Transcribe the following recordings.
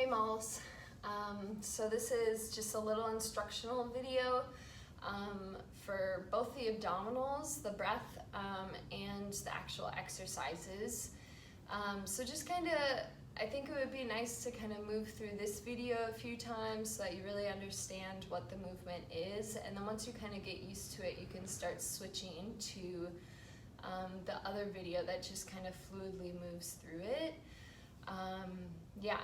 Hey Malls. So this is just a little instructional video for both the abdominals, the breath, and the actual exercises. So just kind of, I think it would be nice to kind of move through this video a few times so that you really understand what the movement is, and then once you kind of get used to it, you can start switching to the other video that just kind of fluidly moves through it. Yeah,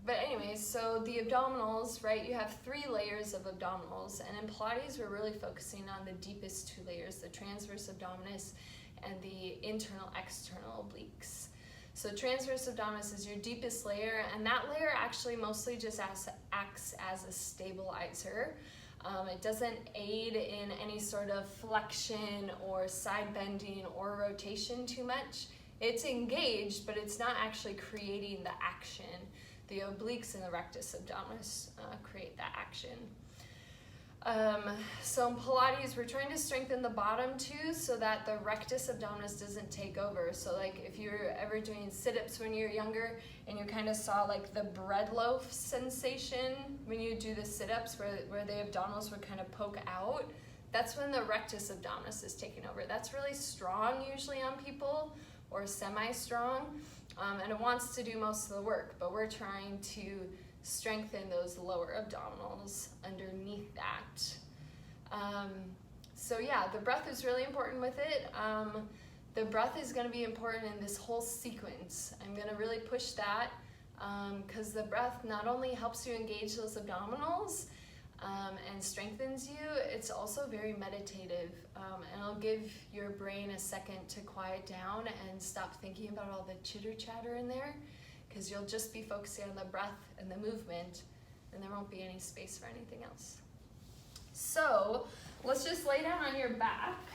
but anyways, so the abdominals, right, you have 3 layers of abdominals, and in Pilates we're really focusing on the deepest 2 layers, the transverse abdominis and the internal-external obliques. So transverse abdominis is your deepest layer, and that layer actually mostly just acts as a stabilizer. It doesn't aid in any sort of flexion or side bending or rotation too much. It's engaged, but it's not actually creating the action. The obliques and the rectus abdominis create that action. So in Pilates, we're trying to strengthen the bottom too so that the rectus abdominis doesn't take over. So like if you're ever doing sit-ups when you're younger and you kind of saw like the bread loaf sensation when you do the sit-ups where the abdominals would kind of poke out, that's when the rectus abdominis is taking over. That's really strong usually on people, or semi-strong, and it wants to do most of the work, but we're trying to strengthen those lower abdominals underneath that. So yeah, the breath is really important with it. The breath is going to be important in this whole sequence. I'm going to really push that because the breath not only helps you engage those abdominals and strengthens you, it's also very meditative, and it'll give your brain a second to quiet down and stop thinking about all the chitter chatter in there, because you'll just be focusing on the breath and the movement, and there won't be any space for anything else. So let's just lay down on your back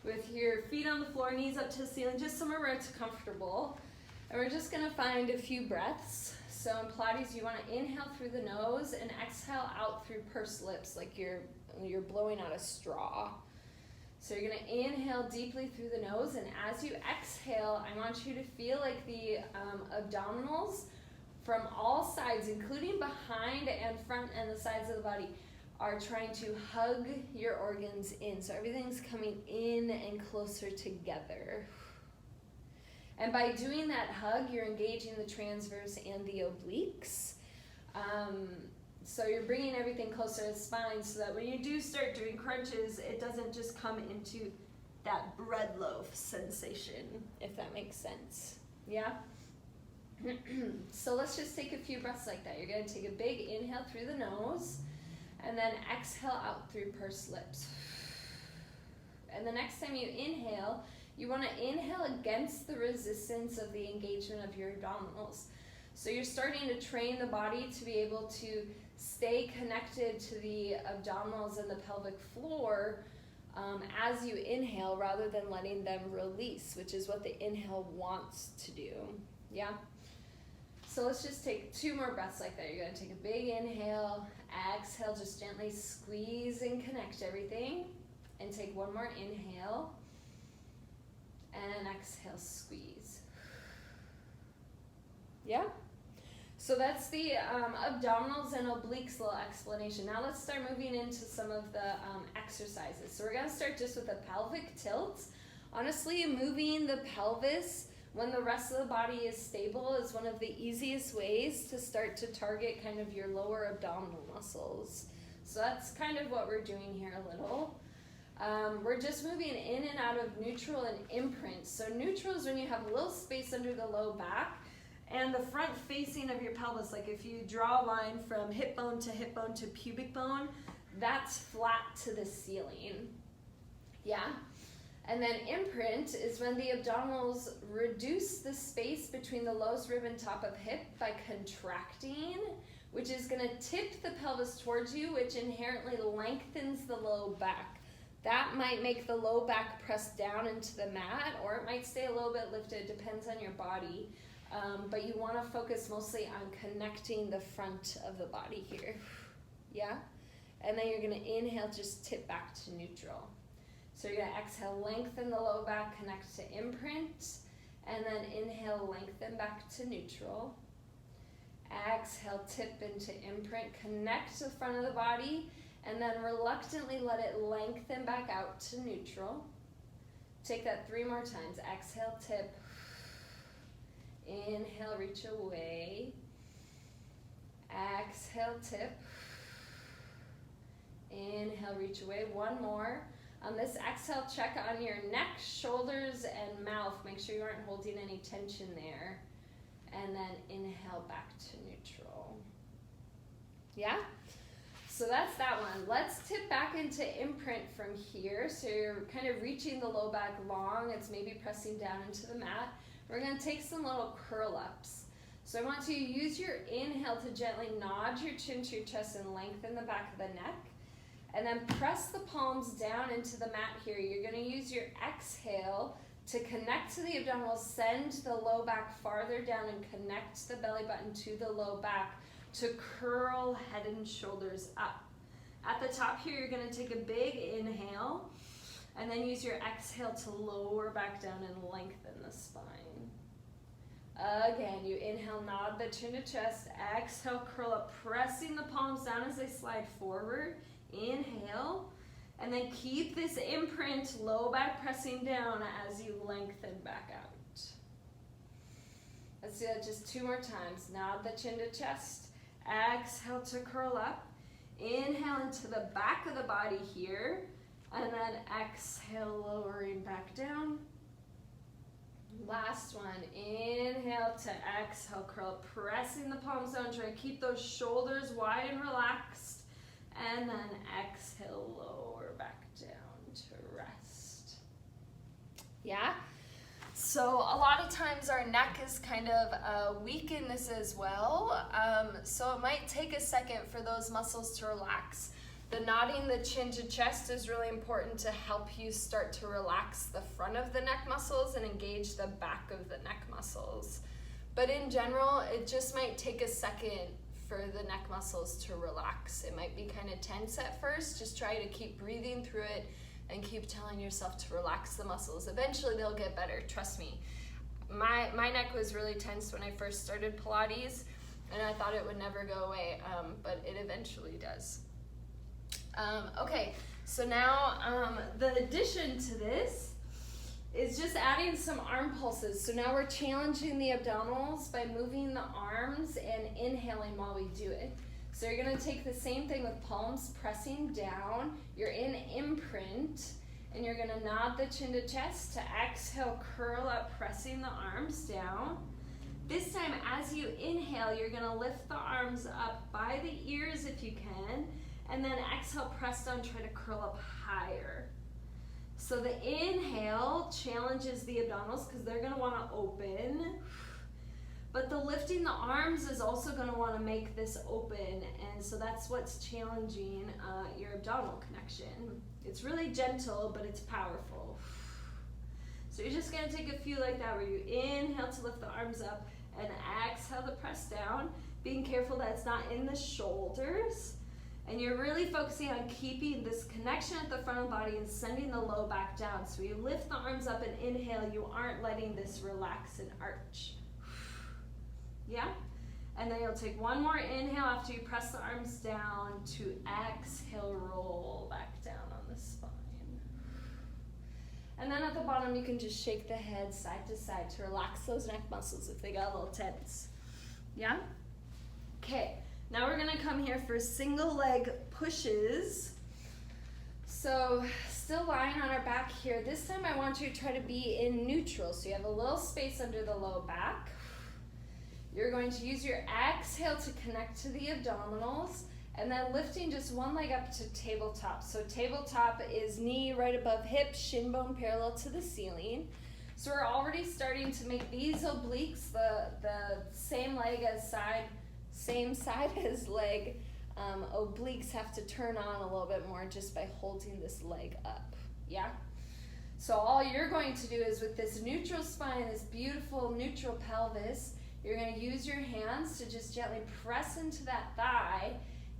with your feet on the floor, knees up to the ceiling, just somewhere where it's comfortable, and we're just going to find a few breaths. So in Pilates, you want to inhale through the nose and exhale out through pursed lips, like you're blowing out a straw. So you're going to inhale deeply through the nose, and as you exhale, I want you to feel like the abdominals from all sides, including behind and front and the sides of the body, are trying to hug your organs in. So everything's coming in and closer together. And by doing that hug, you're engaging the transverse and the obliques. So you're bringing everything closer to the spine so that when you do start doing crunches, it doesn't just come into that bread loaf sensation, if that makes sense. Yeah? So let's just take a few breaths like that. You're going to take a big inhale through the nose, and then exhale out through pursed lips. And the next time you inhale, you want to inhale against the resistance of the engagement of your abdominals. So you're starting to train the body to be able to stay connected to the abdominals and the pelvic floor as you inhale, rather than letting them release, which is what the inhale wants to do. Yeah? So let's just take 2 more breaths like that. You're going to take a big inhale, exhale, just gently squeeze and connect everything, and take 1 more inhale. And exhale, squeeze. Yeah? So that's the abdominals and obliques little explanation. Now let's start moving into some of the exercises. So we're going to start just with the pelvic tilt. Honestly, moving the pelvis when the rest of the body is stable is one of the easiest ways to start to target kind of your lower abdominal muscles. So that's kind of what we're doing here a little. We're just moving in and out of neutral and imprint. So neutral is when you have a little space under the low back and the front facing of your pelvis. Like if you draw a line from hip bone to pubic bone, that's flat to the ceiling. Yeah? And then imprint is when the abdominals reduce the space between the lowest rib and top of hip by contracting, which is going to tip the pelvis towards you, which inherently lengthens the low back. That might make the low back press down into the mat, or it might stay a little bit lifted, depends on your body. But you want to focus mostly on connecting the front of the body here. Yeah? And then you're going to inhale, just tip back to neutral. So you're going to exhale, lengthen the low back, connect to imprint, and then inhale, lengthen back to neutral. Exhale, tip into imprint, connect to the front of the body, and then reluctantly let it lengthen back out to neutral. Take that 3 more times. Exhale, tip. Inhale, reach away. Exhale, tip. Inhale, reach away. 1 more. On this exhale, check on your neck, shoulders, and mouth. Make sure you aren't holding any tension there. And then inhale back to neutral. Yeah? So that's that one. Let's tip back into imprint from here. So you're kind of reaching the low back long. It's maybe pressing down into the mat. We're going to take some little curl ups. So I want you to use your inhale to gently nod your chin to your chest and lengthen the back of the neck. And then press the palms down into the mat here. You're going to use your exhale to connect to the abdominals, send the low back farther down and connect the belly button to the low back to curl head and shoulders up. At the top here, you're going to take a big inhale and then use your exhale to lower back down and lengthen the spine. Again, you inhale, nod the chin to chest, exhale, curl up, pressing the palms down as they slide forward. Inhale, and then keep this imprint, low back pressing down as you lengthen back out. Let's do that just 2 more times. Nod the chin to chest, exhale to curl up, inhale into the back of the body here, and then exhale, lowering back down. Last one, inhale to exhale, curl up, pressing the palms down, try to keep those shoulders wide and relaxed. And then exhale, lower back down to rest. Yeah? So a lot of times our neck is kind of weak in this as well. So it might take a second for those muscles to relax. The nodding the chin to chest is really important to help you start to relax the front of the neck muscles and engage the back of the neck muscles. But in general, it just might take a second for the neck muscles to relax. It might be kind of tense at first. Just try to keep breathing through it and keep telling yourself to relax the muscles. Eventually they'll get better, trust me. My neck was really tense when I first started Pilates, and I thought it would never go away, but it eventually does. Okay, so now the addition to this is just adding some arm pulses. So now we're challenging the abdominals by moving the arms and inhaling while we do it. So you're gonna take the same thing with palms pressing down. You're in imprint, and you're gonna nod the chin to chest to exhale, curl up, pressing the arms down. This time, as you inhale, you're gonna lift the arms up by the ears if you can, and then exhale, press down, try to curl up higher. So the inhale challenges the abdominals because they're gonna wanna open, but the lifting the arms is also gonna wanna make this open, and so that's what's challenging your abdominal connection. It's really gentle, but it's powerful. So you're just gonna take a few like that where you inhale to lift the arms up and exhale to press down, being careful that it's not in the shoulders. And you're really focusing on keeping this connection at the front of the body and sending the low back down. So you lift the arms up and inhale, you aren't letting this relax and arch. Yeah? And then you'll take 1 more inhale after you press the arms down to exhale, roll back down on the spine. And then at the bottom, you can just shake the head side to side to relax those neck muscles if they got a little tense. Yeah? Okay. Now we're gonna come here for single leg pushes. So still lying on our back here. This time I want you to try to be in neutral. So you have a little space under the low back. You're going to use your exhale to connect to the abdominals, and then lifting just one leg up to tabletop. So tabletop is knee right above hip, shin bone parallel to the ceiling. So we're already starting to make these obliques the same leg as side, same side as leg. Obliques have to turn on a little bit more just by holding this leg up, yeah? So all you're going to do is with this neutral spine, this beautiful neutral pelvis, you're gonna use your hands to just gently press into that thigh,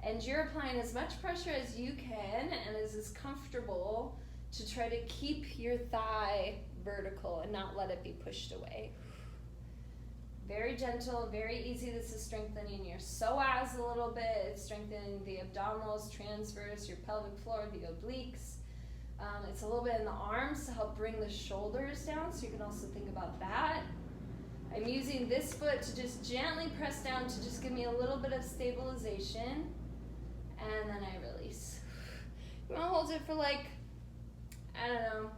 and you're applying as much pressure as you can and is comfortable to try to keep your thigh vertical and not let it be pushed away. Very gentle, very easy. This is strengthening your psoas a little bit. It's strengthening the abdominals, transverse, your pelvic floor, the obliques. It's a little bit in the arms to help bring the shoulders down, so you can also think about that. I'm using this foot to just gently press down to just give me a little bit of stabilization, and then I release. You want to hold it for like, I don't know,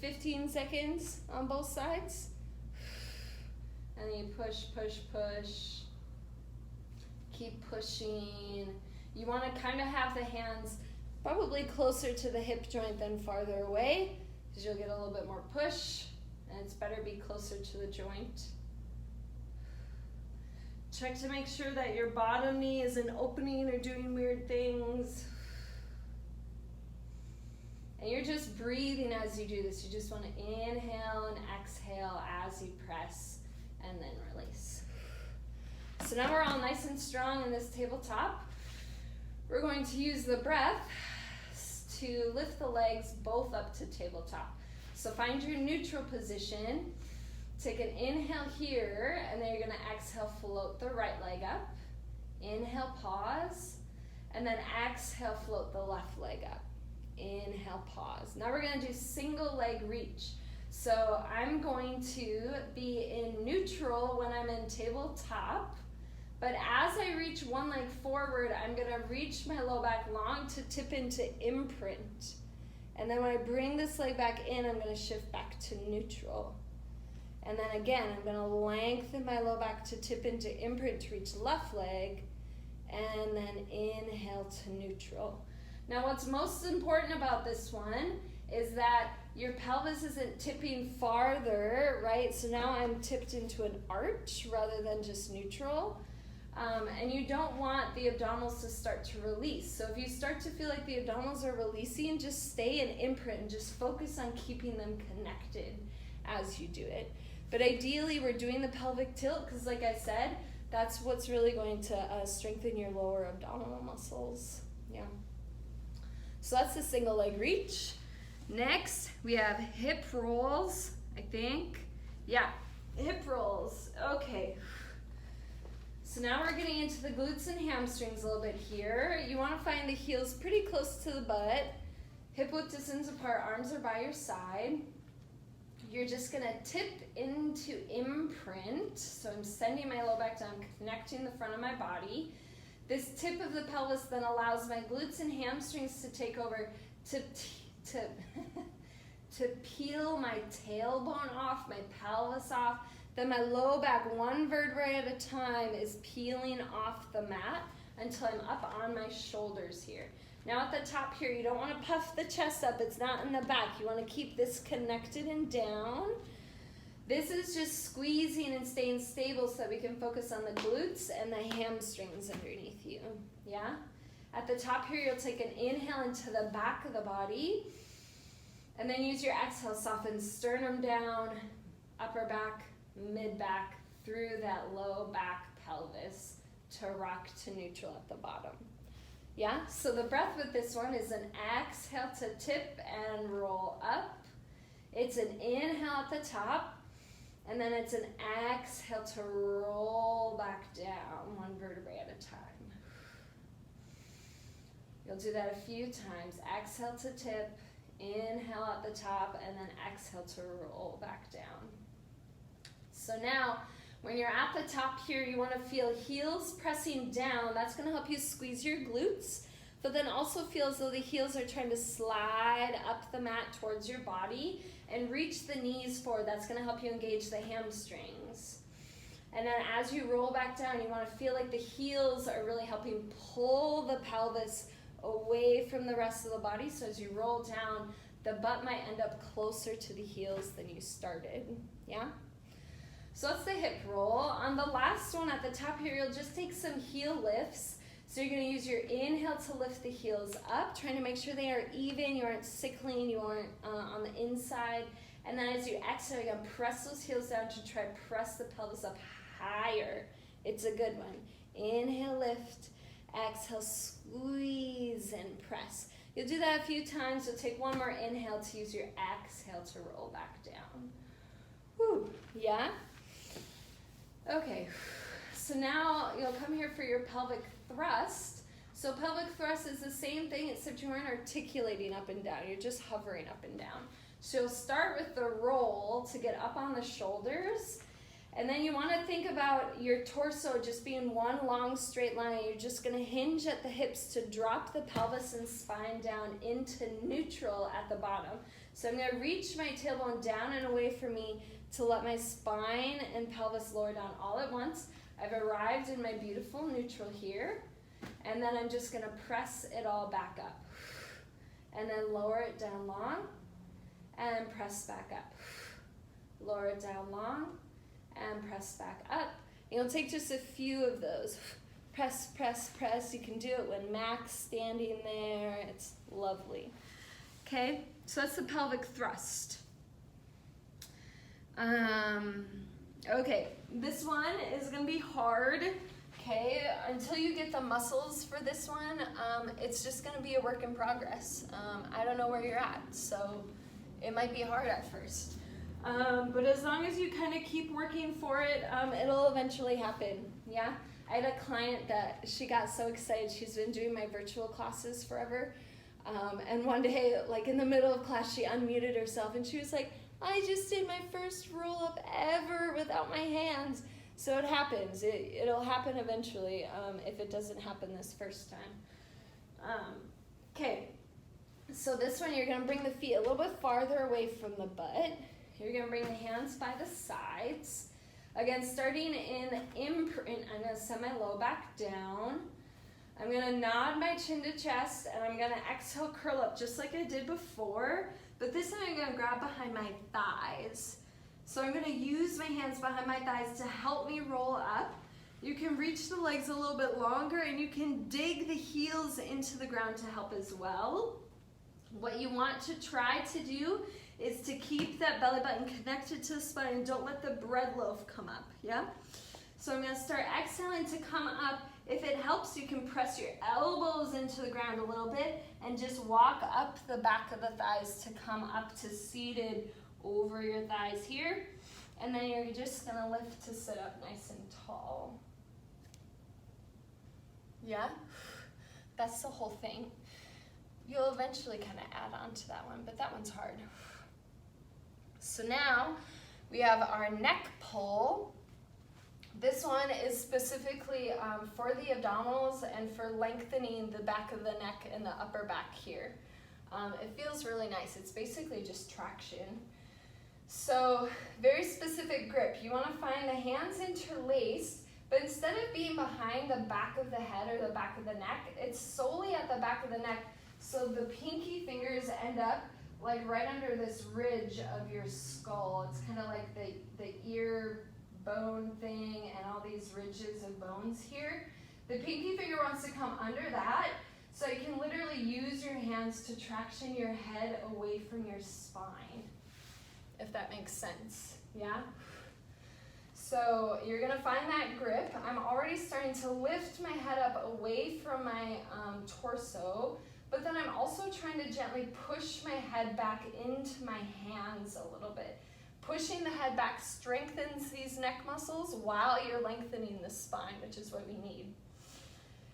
15 seconds on both sides. And then you push, push, push. Keep pushing. You want to kind of have the hands probably closer to the hip joint than farther away, because you'll get a little bit more push, and it's better to be closer to the joint. Check to make sure that your bottom knee isn't opening or doing weird things. And you're just breathing as you do this. You just want to inhale and exhale as you press, and then release. So now we're all nice and strong in this tabletop. We're going to use the breath to lift the legs both up to tabletop. So find your neutral position. Take an inhale here, and then you're going to exhale, float the right leg up. Inhale, pause, and then exhale, float the left leg up. Inhale, pause. Now we're going to do single leg reach. So I'm going to be in neutral when I'm in tabletop, but as I reach one leg forward, I'm going to reach my low back long to tip into imprint. And then when I bring this leg back in, I'm going to shift back to neutral. And then again, I'm going to lengthen my low back to tip into imprint to reach left leg, and then inhale to neutral. Now what's most important about this one is that your pelvis isn't tipping farther, right? So now I'm tipped into an arch rather than just neutral. And you don't want the abdominals to start to release. So if you start to feel like the abdominals are releasing, just stay in imprint and just focus on keeping them connected as you do it. But ideally, we're doing the pelvic tilt because, like I said, that's what's really going to strengthen your lower abdominal muscles. Yeah. So that's the single leg reach. Next, we have hip rolls, I think. Yeah, hip rolls. Okay. So now we're getting into the glutes and hamstrings a little bit here. You want to find the heels pretty close to the butt. Hip width distance apart, arms are by your side. You're just going to tip into imprint. So I'm sending my low back down, connecting the front of my body. This tip of the pelvis then allows my glutes and hamstrings to take over to peel my tailbone off, my pelvis off. Then my low back, one vertebrae at a time, is peeling off the mat until I'm up on my shoulders here. Now at the top here, you don't want to puff the chest up. It's not in the back. You want to keep this connected and down. This is just squeezing and staying stable so that we can focus on the glutes and the hamstrings underneath you. Yeah? At the top here, you'll take an inhale into the back of the body. And then use your exhale, soften sternum down, upper back, mid back, through that low back pelvis to rock to neutral at the bottom. Yeah, so the breath with this one is an exhale to tip and roll up. It's an inhale at the top, and then it's an exhale to roll back down, one vertebrae at a time. You'll do that a few times. Exhale to tip, inhale at the top, and then exhale to roll back down. So now, when you're at the top here, you want to feel heels pressing down. That's going to help you squeeze your glutes, but then also feel as though the heels are trying to slide up the mat towards your body and reach the knees forward. That's going to help you engage the hamstrings. And then as you roll back down, you want to feel like the heels are really helping pull the pelvis away from the rest of the body. So as you roll down, the butt might end up closer to the heels than you started. Yeah? So that's the hip roll. On the last one at the top here, you'll just take some heel lifts. So you're going to use your inhale to lift the heels up, trying to make sure they are even, you aren't sickling, you aren't on the inside. And then as you exhale, you're going to press those heels down to try to press the pelvis up higher. It's a good one. Inhale, lift. Exhale, squeeze and press. You'll do that a few times. You'll take one more inhale to use your exhale to roll back down. Whew. Yeah? Okay, so now you'll come here for your pelvic thrust. So pelvic thrust is the same thing, except you aren't articulating up and down. You're just hovering up and down. So you'll start with the roll to get up on the shoulders. And then you want to think about your torso just being one long straight line. You're just going to hinge at the hips to drop the pelvis and spine down into neutral at the bottom. So I'm going to reach my tailbone down and away from me to let my spine and pelvis lower down all at once. I've arrived in my beautiful neutral here. And then I'm just going to press it all back up. And then lower it down long. And press back up. Lower it down long. And press back up. You'll take just a few of those. Press, press, press. You can do it when Mac's standing there. It's lovely. Okay, so that's the pelvic thrust. Okay, this one is going to be hard. Okay, until you get the muscles for this one, it's just going to be a work in progress. I don't know where you're at, so it might be hard at first. But as long as you kind of keep working for it, it'll eventually happen, yeah? I had a client that she got so excited. She's been doing my virtual classes forever. And one day, like in the middle of class, she unmuted herself and she was like, I just did my first roll up ever without my hands. So it happens. It'll happen eventually if it doesn't happen this first time. Okay, so this one you're going to bring the feet a little bit farther away from the butt. You're going to bring the hands by the sides. Again, starting in imprint, I'm going to send my low back down. I'm going to nod my chin to chest, and I'm going to exhale, curl up just like I did before. But this time I'm going to grab behind my thighs. So I'm going to use my hands behind my thighs to help me roll up. You can reach the legs a little bit longer, and you can dig the heels into the ground to help as well. What you want to try to do is to keep that belly button connected to the spine and don't let the bread loaf come up, yeah? So I'm going to start exhaling to come up. If it helps, you can press your elbows into the ground a little bit and just walk up the back of the thighs to come up to seated over your thighs here. And then you're just going to lift to sit up nice and tall. Yeah? That's the whole thing. You'll eventually kind of add on to that one, but that one's hard. So now we have our neck pull. This one is specifically for the abdominals and for lengthening the back of the neck and the upper back here. It feels really nice. It's basically just traction. So very specific grip. You want to find the hands interlaced, but instead of being behind the back of the head or the back of the neck, it's solely at the back of the neck. So the pinky fingers end up like right under this ridge of your skull. It's kind of like the ear bone thing and all these ridges of bones here. The pinky finger wants to come under that, so you can literally use your hands to traction your head away from your spine, if that makes sense, yeah? So you're gonna find that grip. I'm already starting to lift my head up away from my torso, but then I'm also trying to gently push my head back into my hands a little bit. Pushing the head back strengthens these neck muscles while you're lengthening the spine, which is what we need.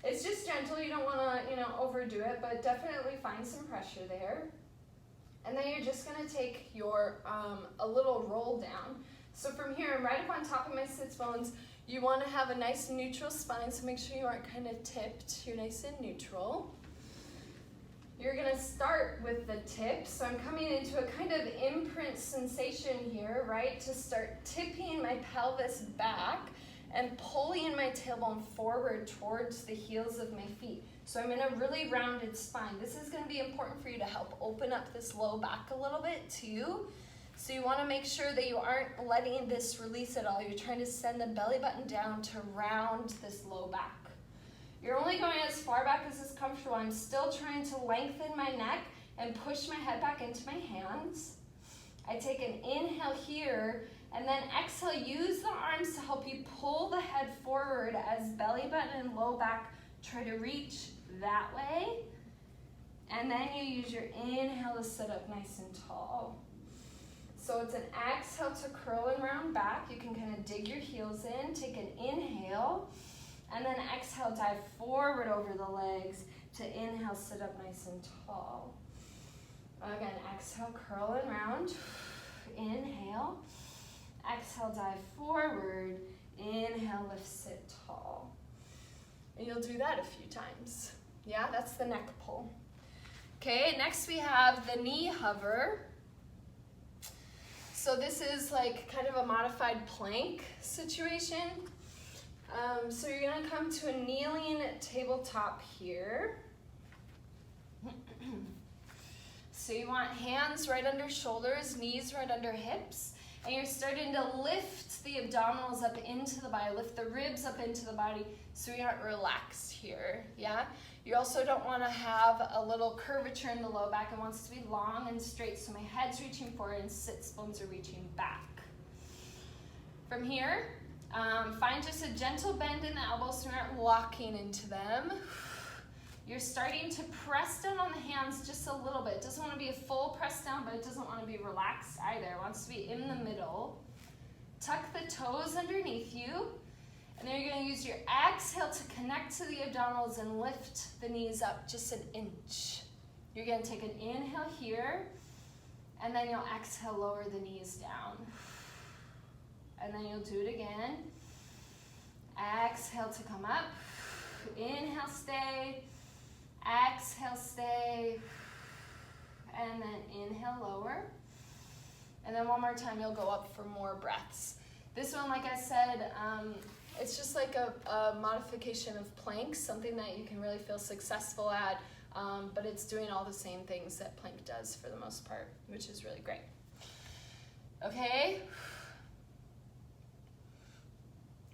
It's just gentle. You don't want to, overdo it, but definitely find some pressure there. And then you're just going to take your a little roll down. So from here, I'm right up on top of my sits bones. You want to have a nice neutral spine, so make sure you aren't kind of tipped. You're nice and neutral. You're going to start with the tip. So I'm coming into a kind of imprint sensation here, right? To start tipping my pelvis back and pulling my tailbone forward towards the heels of my feet. So I'm in a really rounded spine. This is going to be important for you to help open up this low back a little bit too. So you want to make sure that you aren't letting this release at all. You're trying to send the belly button down to round this low back. You're only going as far back as is comfortable. I'm still trying to lengthen my neck and push my head back into my hands. I take an inhale here, and then exhale. Use the arms to help you pull the head forward as belly button and low back try to reach that way. And then you use your inhale to sit up nice and tall. So it's an exhale to curl and round back. You can kind of dig your heels in, take an inhale, and then exhale, dive forward over the legs to inhale, sit up nice and tall. Again, exhale, curl and round. Inhale. Exhale, dive forward. Inhale, lift, sit tall. And you'll do that a few times. Yeah, that's the neck pull. Okay, next we have the knee hover. So this is like kind of a modified plank situation. So you're gonna come to a kneeling tabletop here. So you want hands right under shoulders, knees right under hips, and you're starting to lift the abdominals up into the body, lift the ribs up into the body so you're not relaxed here, yeah? You also don't want to have a little curvature in the low back. It wants to be long and straight, so my head's reaching forward and sits bones are reaching back. From here, find just a gentle bend in the elbows so you're not locking into them. You're starting to press down on the hands just a little bit. It doesn't want to be a full press down, but it doesn't want to be relaxed either. It wants to be in the middle. Tuck the toes underneath you. And then you're going to use your exhale to connect to the abdominals and lift the knees up just an inch. You're going to take an inhale here, and then you'll exhale, lower the knees down. And then you'll do it again. Exhale to come up. Inhale, stay. Exhale, stay. And then inhale, lower. And then one more time, you'll go up for more breaths. This one, like I said, it's just like a modification of plank, something that you can really feel successful at, but it's doing all the same things that plank does for the most part, which is really great. Okay.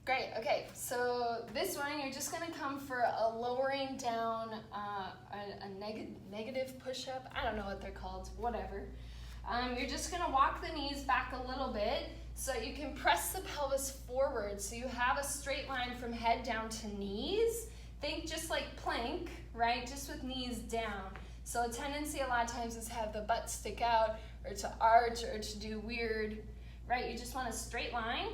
Great, okay, so this one, you're just gonna come for a lowering down, a negative push-up. I don't know what they're called, whatever. You're just gonna walk the knees back a little bit so you can press the pelvis forward so you have a straight line from head down to knees. Think just like plank, right? Just with knees down. So a tendency a lot of times is to have the butt stick out or to arch or to do weird, right? You just want a straight line.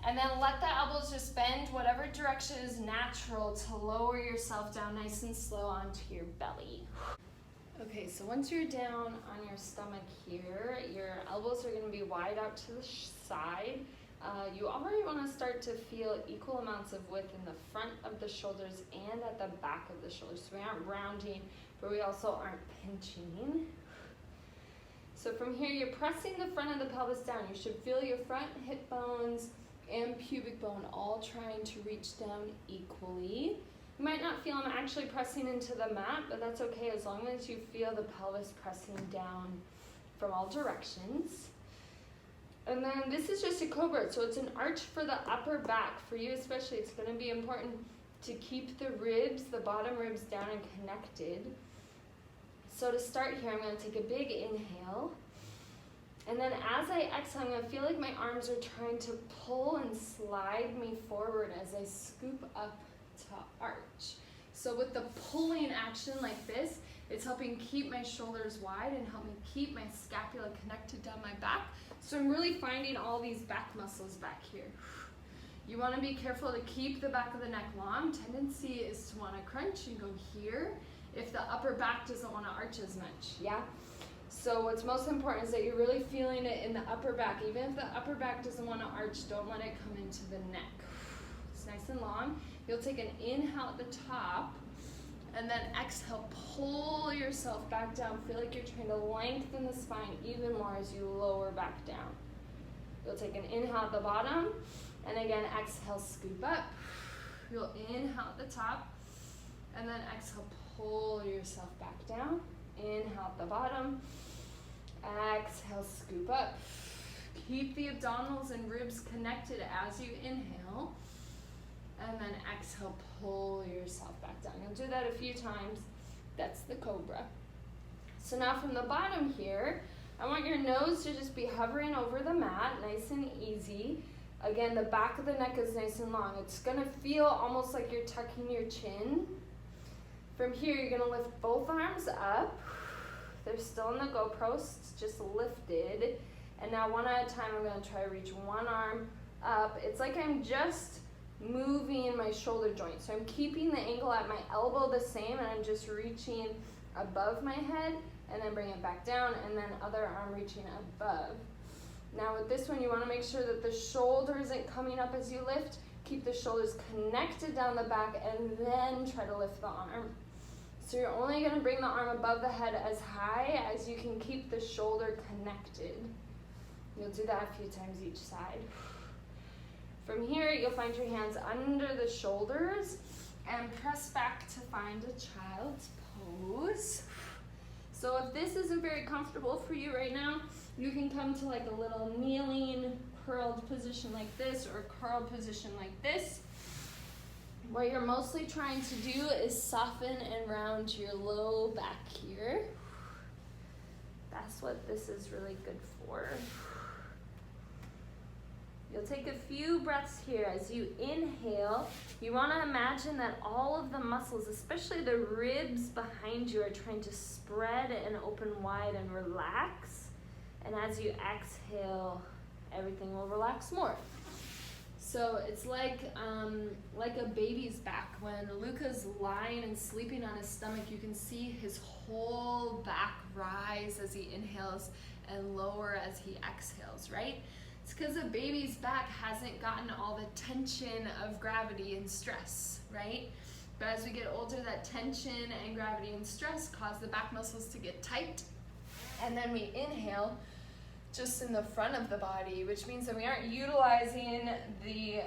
And then let the elbows just bend whatever direction is natural to lower yourself down nice and slow onto your belly. Okay, so once you're down on your stomach here, your elbows are going to be wide out to the side. You already want to start to feel equal amounts of width in the front of the shoulders and at the back of the shoulders. So we aren't rounding, but we also aren't pinching. So from here, you're pressing the front of the pelvis down. You should feel your front hip bones and pubic bone all trying to reach down equally. You might not feel them actually pressing into the mat, but that's okay as long as you feel the pelvis pressing down from all directions. And then this is just a cobra, so it's an arch for the upper back. For you especially, it's going to be important to keep the ribs, the bottom ribs down and connected. So to start here, I'm going to take a big inhale. And then as I exhale, I'm going to feel like my arms are trying to pull and slide me forward as I scoop up to arch. So with the pulling action like this, it's helping keep my shoulders wide and help me keep my scapula connected down my back. So I'm really finding all these back muscles back here. You want to be careful to keep the back of the neck long. Tendency is to want to crunch and go here if the upper back doesn't want to arch as much, yeah? So what's most important is that you're really feeling it in the upper back. Even if the upper back doesn't want to arch, don't let it come into the neck. It's nice and long. You'll take an inhale at the top, and then exhale, pull yourself back down. Feel like you're trying to lengthen the spine even more as you lower back down. You'll take an inhale at the bottom, and again, exhale, scoop up. You'll inhale at the top, and then exhale, pull yourself back down. Inhale at the bottom, exhale, scoop up. Keep the abdominals and ribs connected as you inhale, and then exhale, pull yourself back down. You'll do that a few times. That's the cobra. So now from the bottom here, I want your nose to just be hovering over the mat, nice and easy. Again, the back of the neck is nice and long. It's gonna feel almost like you're tucking your chin. From here, you're gonna lift both arms up. They're still in the GoPro, just lifted. And now one at a time, I'm gonna try to reach one arm up. It's like I'm just moving my shoulder joint. So I'm keeping the angle at my elbow the same, and I'm just reaching above my head, and then bring it back down, and then other arm reaching above. Now with this one, you wanna make sure that the shoulder isn't coming up as you lift. Keep the shoulders connected down the back, and then try to lift the arm. So you're only gonna bring the arm above the head as high as you can keep the shoulder connected. You'll do that a few times each side. From here, you'll find your hands under the shoulders and press back to find a child's pose. So if this isn't very comfortable for you right now, you can come to like a little kneeling, curled position like this, or curled position like this. What you're mostly trying to do is soften and round your low back here. That's what this is really good for. You'll take a few breaths here. As you inhale, you want to imagine that all of the muscles, especially the ribs behind you, are trying to spread and open wide and relax. And as you exhale, everything will relax more. So it's like a baby's back. When Luca's lying and sleeping on his stomach, you can see his whole back rise as he inhales and lower as he exhales, right? It's because a baby's back hasn't gotten all the tension of gravity and stress, right? But as we get older, that tension and gravity and stress cause the back muscles to get tight. And then we inhale just in the front of the body, which means that we aren't utilizing the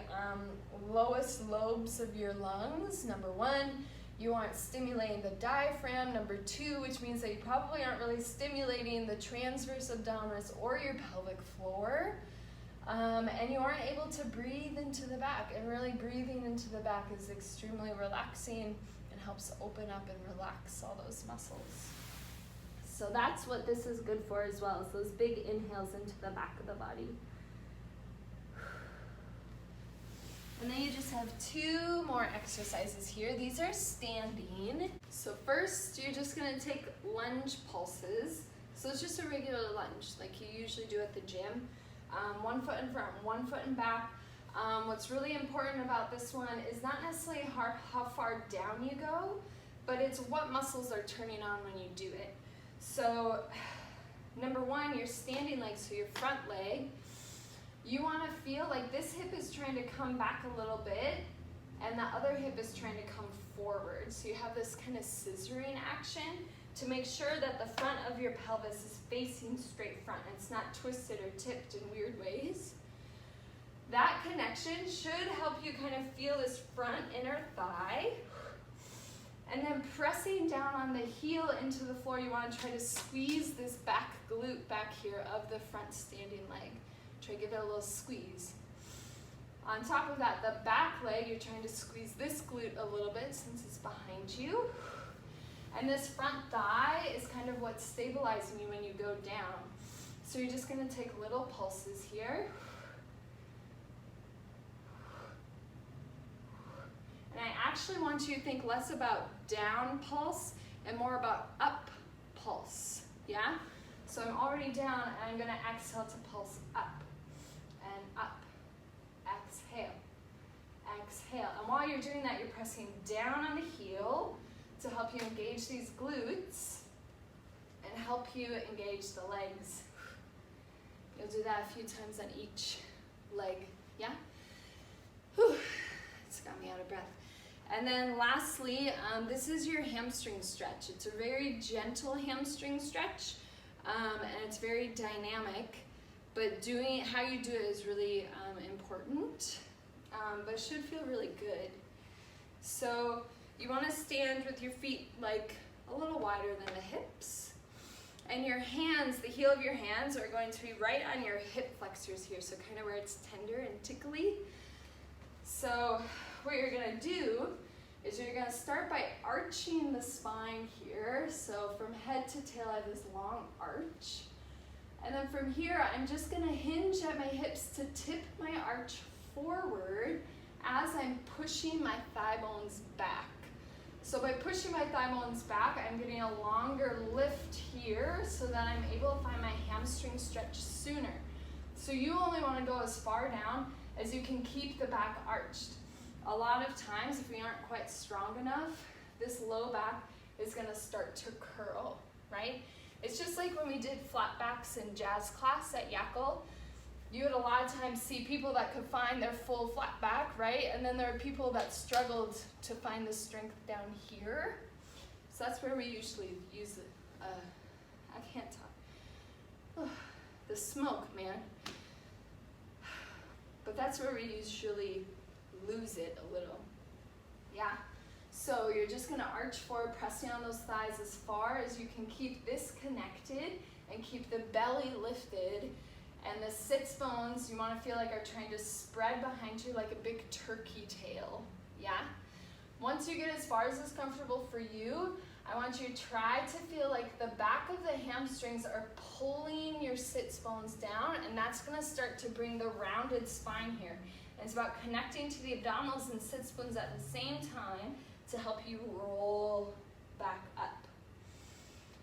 lowest lobes of your lungs. Number one, you aren't stimulating the diaphragm. Number two, which means that you probably aren't really stimulating the transverse abdominis or your pelvic floor. And you aren't able to breathe into the back. And really breathing into the back is extremely relaxing and helps open up and relax all those muscles. So that's what this is good for as well, is those big inhales into the back of the body. And then you just have two more exercises here. These are standing. So first, you're just gonna take lunge pulses. So it's just a regular lunge, like you usually do at the gym. 1 foot in front, 1 foot in back. What's really important about this one is not necessarily how far down you go, but it's what muscles are turning on when you do it. So number one, your standing leg, so your front leg, you want to feel like this hip is trying to come back a little bit and the other hip is trying to come forward. So you have this kind of scissoring action to make sure that the front of your pelvis is facing straight front. It's not twisted or tipped in weird ways. That connection should help you kind of feel this front inner thigh. And then pressing down on the heel into the floor, you want to try to squeeze this back glute back here of the front standing leg. Try to give it a little squeeze. On top of that, the back leg, you're trying to squeeze this glute a little bit since it's behind you. And this front thigh is kind of what's stabilizing you when you go down. So you're just going to take little pulses here. And I actually want you to think less about down pulse and more about up pulse, yeah? So I'm already down and I'm gonna exhale to pulse up and up. Exhale, exhale. And while you're doing that, you're pressing down on the heel to help you engage these glutes and help you engage the legs. You'll do that a few times on each leg, yeah? Whew, it's got me out of breath. And then lastly, this is your hamstring stretch. It's a very gentle hamstring stretch, and it's very dynamic, but how you do it is really important, but it should feel really good. So you want to stand with your feet like a little wider than the hips, and your hands, the heel of your hands are going to be right on your hip flexors here, so kind of where it's tender and tickly. So what you're going to do is you're going to start by arching the spine here. So from head to tail, I have this long arch. And then from here, I'm just going to hinge at my hips to tip my arch forward as I'm pushing my thigh bones back. So by pushing pushing my thigh bones back, I'm getting a longer lift here so that I'm able to find my hamstring stretch sooner. So you only want to go as far down as you can keep the back arched. A lot of times, if we aren't quite strong enough, this low back is going to start to curl, right? It's just like when we did flat backs in jazz class at Yakel. You would a lot of times see people that could find their full flat back, right? And then there are people that struggled to find the strength down here. So that's where we usually use it. I can't talk. The smoke, man. But that's where we usually lose it a little. Yeah. So you're just gonna arch forward, press down those thighs as far as you can, keep this connected and keep the belly lifted. And the sits bones, you want to feel like are trying to spread behind you like a big turkey tail, yeah? Once you get as far as is comfortable for you, I want you to try to feel like the back of the hamstrings are pulling your sits bones down, and that's going to start to bring the rounded spine here. And it's about connecting to the abdominals and sits bones at the same time to help you roll back up.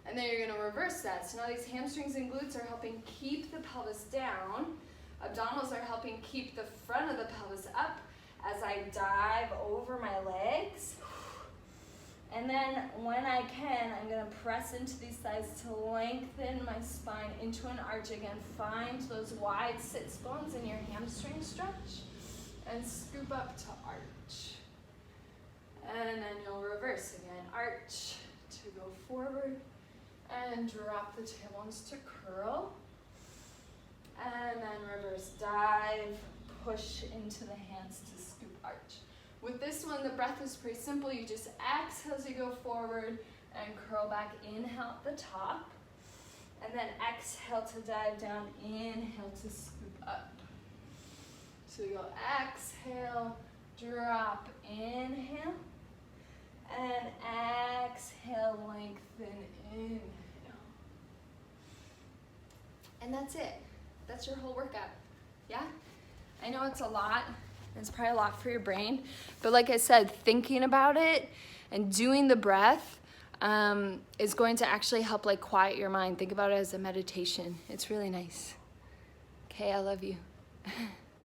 And then you're gonna reverse that. So now these hamstrings and glutes are helping keep the pelvis down. Abdominals are helping keep the front of the pelvis up as I dive over my legs. And then when I can, I'm gonna press into these thighs to lengthen my spine into an arch again. Find those wide sits bones in your hamstring stretch and scoop up to arch. And then you'll reverse again. Arch to go forward. And drop the tailbones to curl. And then reverse dive, push into the hands to scoop arch. With this one, the breath is pretty simple. You just exhale as you go forward and curl back. Inhale at the top. And then exhale to dive down. Inhale to scoop up. So we go exhale, drop, inhale. And exhale, lengthen, inhale. And that's it. That's your whole workout. Yeah? I know it's a lot. It's probably a lot for your brain. But like I said, thinking about it and doing the breath is going to actually help like quiet your mind. Think about it as a meditation. It's really nice. Okay, I love you.